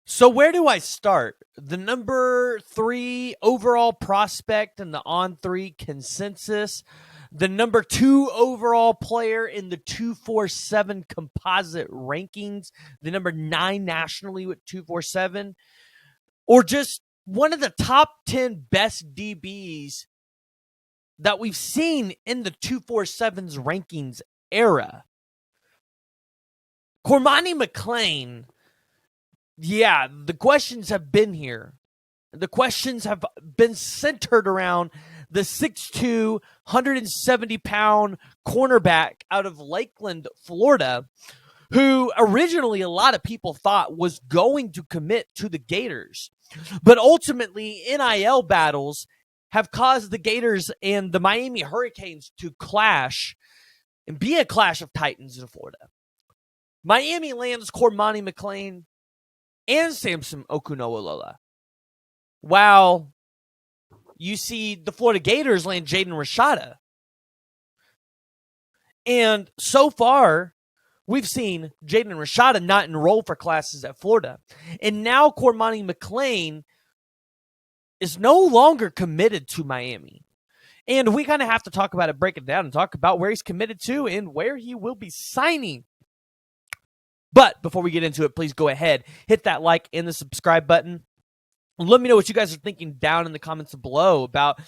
So where do I start? The number 3 overall prospect in the On3 consensus, the number 2 overall player in the 247 composite rankings, the number 9 nationally with 247, or just one of the top 10 best DBs that we've seen in the 247's rankings era. Cormani McClain. Yeah, the questions have been here. The questions have been centered around the 6'2", 170-pound cornerback out of Lakeland, Florida, who originally a lot of people thought was going to commit to the Gators. But ultimately, NIL battles have caused the Gators and the Miami Hurricanes to clash and be a clash of titans in Florida. Miami lands Cormani McClain and Samson Okunoalola. While you see the Florida Gators land Jaden Rashada. And so far, we've seen Jaden Rashada not enroll for classes at Florida. And now Cormani McClain is no longer committed to Miami. And we kind of have to talk about it, break it down, and talk about where he's committed to and where he will be signing. But before we get into it, please go ahead, hit that like and the subscribe button. Let me know what you guys are thinking down in the comments below about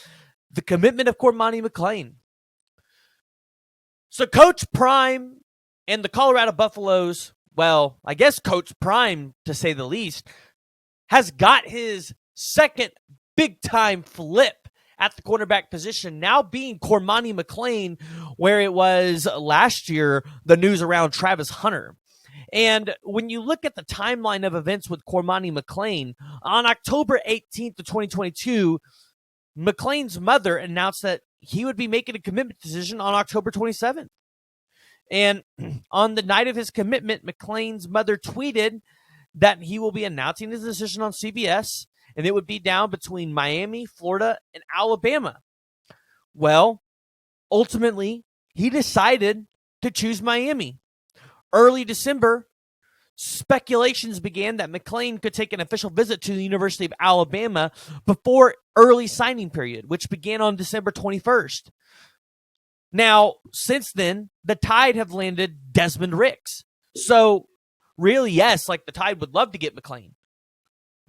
the commitment of Cormani McClain. So Coach Prime and the Colorado Buffaloes, well, I guess Coach Prime, to say the least, has got his second big-time flip at the cornerback position, now being Cormani McClain, where it was last year the news around Travis Hunter. And when you look at the timeline of events with Cormani McClain, on October 18th of 2022, McClain's mother announced that he would be making a commitment decision on October 27th. And on the night of his commitment, McClain's mother tweeted that he will be announcing his decision on CBS, and it would be down between Miami, Florida, and Alabama. Well, ultimately, he decided to choose Miami. Early December, speculations began that McClain could take an official visit to the University of Alabama before early signing period, which began on December 21st. Now, since then, the Tide have landed Desmond Ricks. So, really, yes, like the Tide would love to get McClain.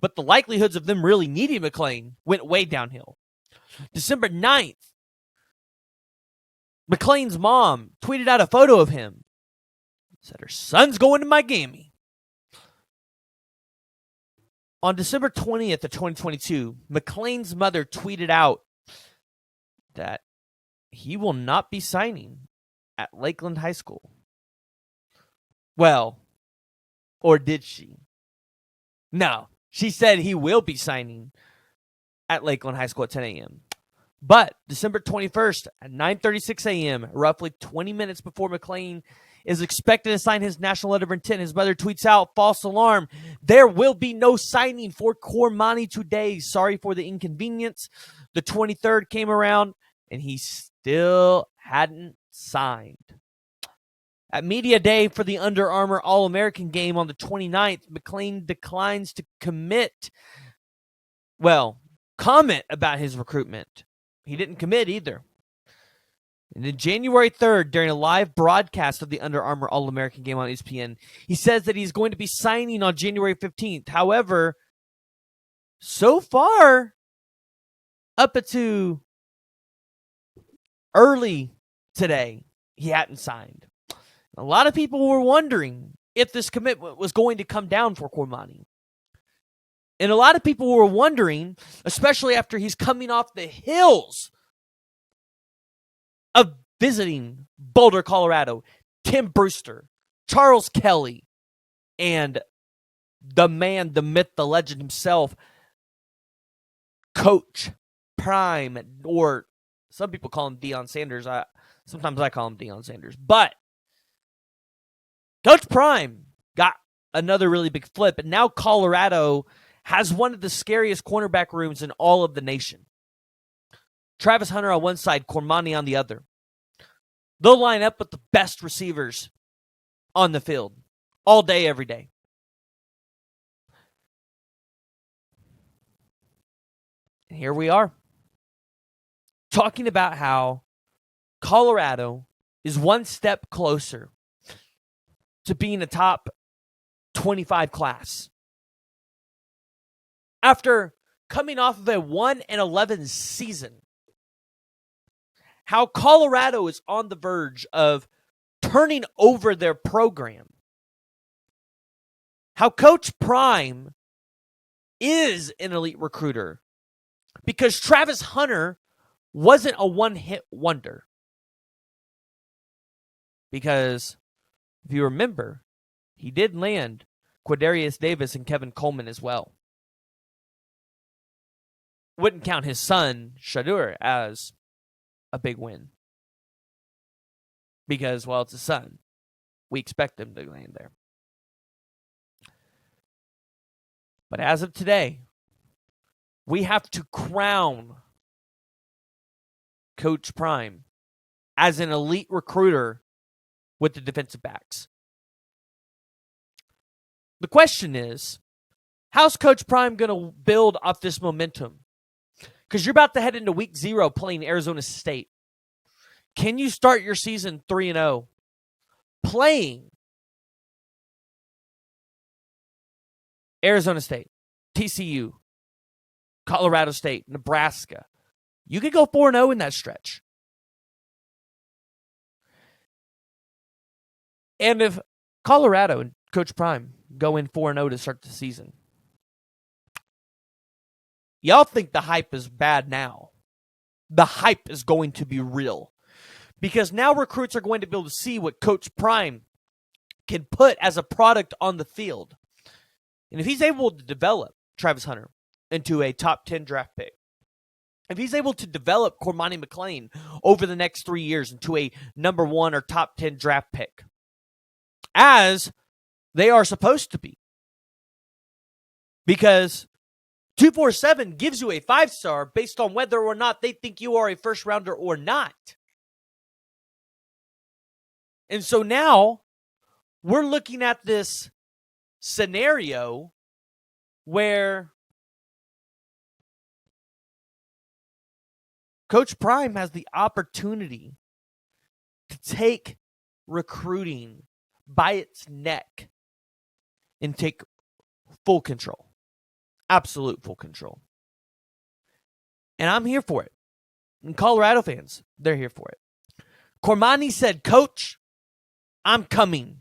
But the likelihoods of them really needing McClain went way downhill. December 9th, McClain's mom tweeted out a photo of him. Said her son's going to Miami. On December 20th of 2022, McClain's mother tweeted out that he will not be signing at Lakeland High School. Well, or did she? No, she said he will be signing at Lakeland High School at 10 a.m. But December 21st at 9:36 a.m., roughly 20 minutes before McClain is expected to sign his national letter of intent, his mother tweets out, false alarm. There will be no signing for Cormani today. Sorry for the inconvenience. The 23rd came around, and he still hadn't signed. At Media Day for the Under Armour All-American game on the 29th, McClain declines to comment about his recruitment. He didn't commit either. And then January 3rd, during a live broadcast of the Under Armour All-American game on ESPN, he says that he's going to be signing on January 15th. However, so far, up to early today, he hadn't signed. A lot of people were wondering if this commitment was going to come down for Cormani. And a lot of people were wondering, especially after he's coming off the hills of visiting Boulder, Colorado, Tim Brewster, Charles Kelly, and the man, the myth, the legend himself, Coach Prime, or some people call him Deion Sanders. Sometimes I call him Deion Sanders. But Coach Prime got another really big flip, and now Colorado has one of the scariest cornerback rooms in all of the nation. Travis Hunter on one side, Cormani on the other. They'll line up with the best receivers on the field all day, every day. And here we are, talking about how Colorado is one step closer to being a top 25 class. After coming off of a 1-11 season, how Colorado is on the verge of turning over their program. How Coach Prime is an elite recruiter because Travis Hunter wasn't a one-hit wonder. Because if you remember, he did land Quadarius Davis and Kevin Coleman as well. Wouldn't count his son, Shadur, as a big win. Because, well, it's his son. We expect him to land there. But as of today, we have to crown Coach Prime as an elite recruiter with the defensive backs. The question is, how's Coach Prime going to build off this momentum? Because you're about to head into week 0 playing Arizona State. Can you start your season 3-0 playing Arizona State, TCU, Colorado State, Nebraska? You could go 4-0 in that stretch. And if Colorado and Coach Prime go in 4-0 to start the season, y'all think the hype is bad now. The hype is going to be real. Because now recruits are going to be able to see what Coach Prime can put as a product on the field. And if he's able to develop Travis Hunter into a top 10 draft pick, if he's able to develop Cormani McClain over the next 3 years into a number 1 or top 10 draft pick, as they are supposed to be. Because 247 gives you a 5-star based on whether or not they think you are a first rounder or not. And so now we're looking at this scenario where Coach Prime has the opportunity to take recruiting by its neck and take full control. Absolute full control. And I'm here for it. And Colorado fans, they're here for it. Cormani said, Coach, I'm coming.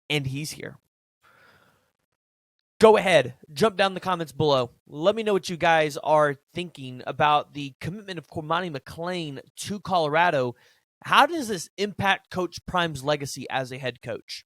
And he's here. Go ahead. Jump down in the comments below. Let me know what you guys are thinking about the commitment of Cormani McClain to Colorado. How does this impact Coach Prime's legacy as a head coach?